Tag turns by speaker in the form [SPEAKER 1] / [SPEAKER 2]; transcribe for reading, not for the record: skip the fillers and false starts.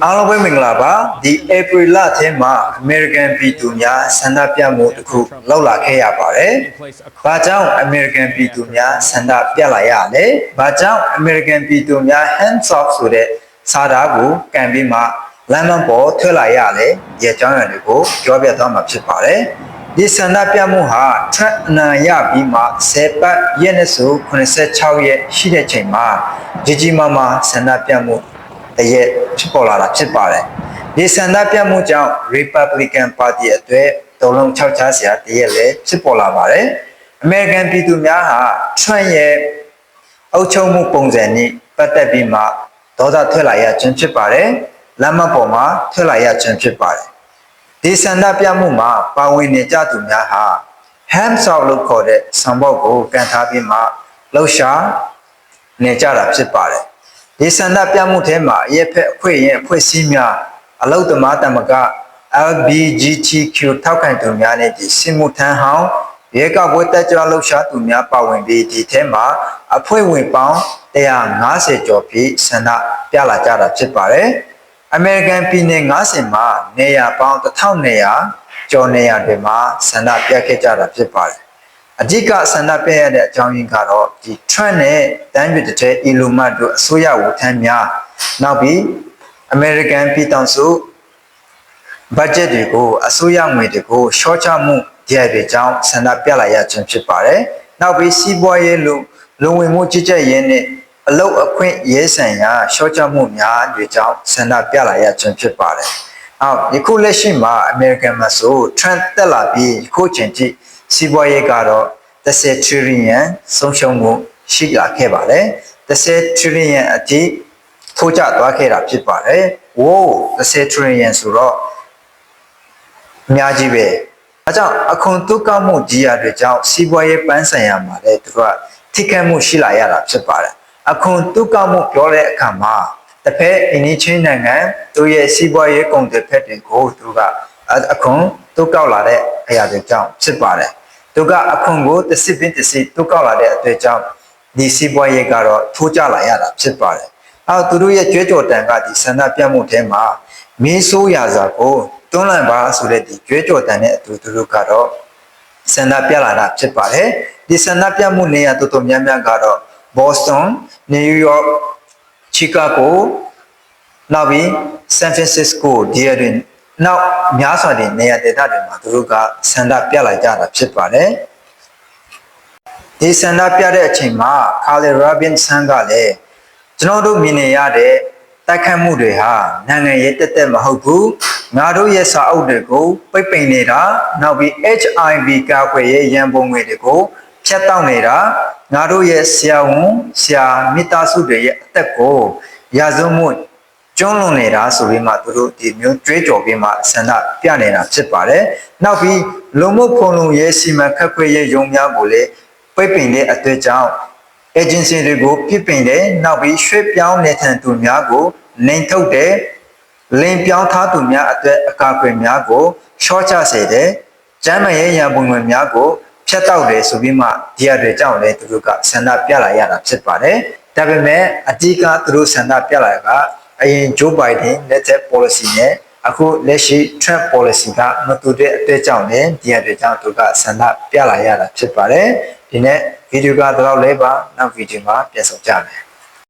[SPEAKER 1] အားလုံးပဲမင်္ဂလာပါဒီဧပြီလထဲမှာ American ပြည်သူများဆန္ဒပြမှုတစ်ခုလောက်လာခဲ့ရပါတယ်။ဘာကြောင့် American ပြည်သူများဆန္ဒပြလာရလဲ။ဘာကြောင့် American ပြည်သူများ hands off ဆိုတဲ့စာသားကိုကန်ပြီးမှလမ်းမပေါ်ထွက်လာရလဲ။ရဲ့အကြောင်းအရာတွေကိုပြောပြသွားမှာဖြစ်ပါတယ်။ဒီဆန္ဒပြမှုဟာ Trump အနိုင်ရပြီးမှ10ပတ်ရက်နဲ့ဆို86ရက်ရှိတဲ့ချိန်မှာကြီးမားမားဆန္ဒပြမှုတရက်ဖြစ်ပေါ်လာတာဖြစ်ပါတယ်။ဒီဆန္ဒပြမှုကြောင့် Republican Party အတွက်တုံ့လုံး6ချစရာတရက်လည်းဖြစ်ပေါ်လာပါတယ်။ American ပြည်သူများဟာ Trump ရဲ့အုပ်ချုပ်မှုပုံစံနဲ့ပတ်သက်ပြီးမှဒေါသထွက်လာရခြင်းဖြစ်ပါတယ်။လမ်းမပေါ်မှာထွက်လာရခြင်းဖြစ်ပါတယ်။ဒီဆန္ဒပြမှုမှာပါဝင်နေကြသူများဟာ hands off လို့ခေါ်တဲ့ဆောင်ပုဒ်ကိုကန်ထားပြီးမှလှုပ်ရှားနေကြတာဖြစ်ပါတယ်။ဒီဆန္ဒပြမှုထဲမှာအရက်ဖက်အဖွဲ့ရဲ့အဖွဲ့အစည်းများအလုတ်သမားတမက LGBTQ ထောက်ခံသူများနဲ့ဒီစစ်မှုထမ်းဟောင်းရဲကပွဲတက်ကြွလှုပ်ရှားသူများပါဝင်ပြီးဒီထဲမှာအဖွဲ့ဝင်ပေါင်း150ကျော်ပြီးဆန္ဒပြလာကြတာဖြစ်ပါတယ်။ American ပြည်နယ်90မှာနေရာပေါင်း1200ကျော်နေရာတွေမှာဆန္ဒပြခဲ့ကြတာဖြစ်ပါတယ်။အဓိကဆန္ဒပြရတဲ့အကြောင်းရင်းကတော့ဒီ Trump နဲ့တန်းပြတဲ့ Elon Musk တို့အစိုးရဝန်ထမ်းများနောက်ပြီး American ပြည်ထောင်စု budget တွေကိုအစိုးရငွေတွေကိုရှော့ချမှုတရားတွေကြောင့်ဆန္ဒပြလာရခြင်းဖြစ်ပါတယ်။နောက်ပြီးစီးပွားရေးလူဝင်မှုကြီးကြပ်ရေးနဲ့အလုပ်အခွင့်ရဲဆိုင်ရာရှော့ချမှုများတွေကြောင့်ဆန္ဒပြလာရခြင်းဖြစ်ပါတယ်။ယခုလက်ရှိမှာ American မှာဆို Trump တက်လာပြီးခုချိန်ထိစီးပွားရေးကတော့10 trillion ဆုံးရှုံးမှုရှိလာခဲ့ပါတယ်10 trillion အထိထိုးကျသွားခဲ့တာဖြစ်ပါတယ်။10 trillion ဆိုတော့အများကြီးပဲ။အဲကြောင့်အခွန်တုကောက်မှုကြီးရတဲ့ကြောင့်စီးပွားရေးပန်းဆိုင်ရာမှာလည်းသူကထိခိုက်မှုရှိလာရတာဖြစ်ပါတယ်။အခွန်တုကောက်မှုပြောတဲ့အခါမှာတစ်ဖက်အိန္ဒိချင်းနိုင်ငံတို့ရဲ့စီးပွားရေးကုန်တဲ့ဖက်တွေကိုသူကအခွန်တုကောက်လာတဲ့အရာတွေကြောင့်ဖြစ်ပါတယ်။သူကအခွန်ကိုတစ်စစ်ပင်တစ်စစ်တုကောက်လာတဲ့အတွက်ကြောင့်ဒီစီးပွားရေးကတော့ထိုးကျလာရတာဖြစ်ပါတယ်။သူတို့ရဲ့ကြွေးကြော်တန်ကဒီဆန္ဒပြမှုထဲမှာမင်းဆိုးရာဇာကိုတွန်းလှန်ပါဆိုတဲ့ဒီကြွေးကြော်တန်နဲ့အတူတူကတော့ဆန္ဒပြလာတာဖြစ်ပါတယ်။ဒီဆန္ဒပြမှုနေရာတော်တော်များများကတော့ Boston, New York, Chicago, နောက်ပြီး San Francisco ဒီအရင်နောက်များစွာတဲ့နေရာဒေသတွေမှာသူတို့ကဆန္ဒပြလာကြတာဖြစ်ပါတယ်။ဒီဆန္ဒပြတဲ့အချိန်မှာ Carly Robinson ကလည်းကျွန်တော်တို့မြင်နေရတဲ့တိုက်ခိုက်မှုတွေဟာနိုင်ငံရေးတက်မဟုတ်ဘူးငါတို့ရဲ့စာအုပ်တွေကိုပိတ်ပင်နေတာနောက်ပြီး HIV ကာကွယ်ရေးရန်ပုံငွေတွေကိုဖျက်တောက်နေတာငါတို့ရဲ့ဆရာဝန်ဆရာမိသားစုတွေရဲ့အသက်ကိုရာဇဝတ်မှုကျွလွန်နေတာဆိုပြီးမှသူတို့ဒီမျိုးကြွေးကြော်ပြီးမှဆန္ဒပြနေတာဖြစ်ပါတယ်နောက်ပြီးလုံမှုဖုံလုံရေးစီမံခန့်ခွဲရေးရုံးများကိုလည်းပိတ်ပင်တဲ့အတွေ့အကြုံagency တွေကိုပြစ်ပင်တယ်နောက်ပြီးရွှေ့ပြောင်းနေထိုင်သူများကိုလိန်ထုတ်တယ်လိန်ပြောင်းထားသူများအတွက်အကာအကွယ်များကိုရှော့ချစေတယ်ကျန်းမာရေးရန်ပုံငွေများကိုဖျက်တောက်တယ်ဆိုပြီးမှဒီအတွေကြောင့်လည်းသူတို့ကဆန္ဒပြလာရတာဖြစ်ပါတယ်ဒါပေမဲ့အဓိကသူတို့ဆန္ဒပြလာတာကအရင် Joe Biden လက်ထက် policy နဲ့အခုလက်ရှိ Trump policy ကမတူတဲ့အတွေ့အကြုံနဲ့ဒီအတွေကြောင့်သူကဆန္ဒပြလာရတာဖြစ်ပါတယ်ဒီနေ့ဗီဒီယိုကတော့လေးပါနောက်ဗီဒီယိုမှာပြန်ဆောင်ကြမယ်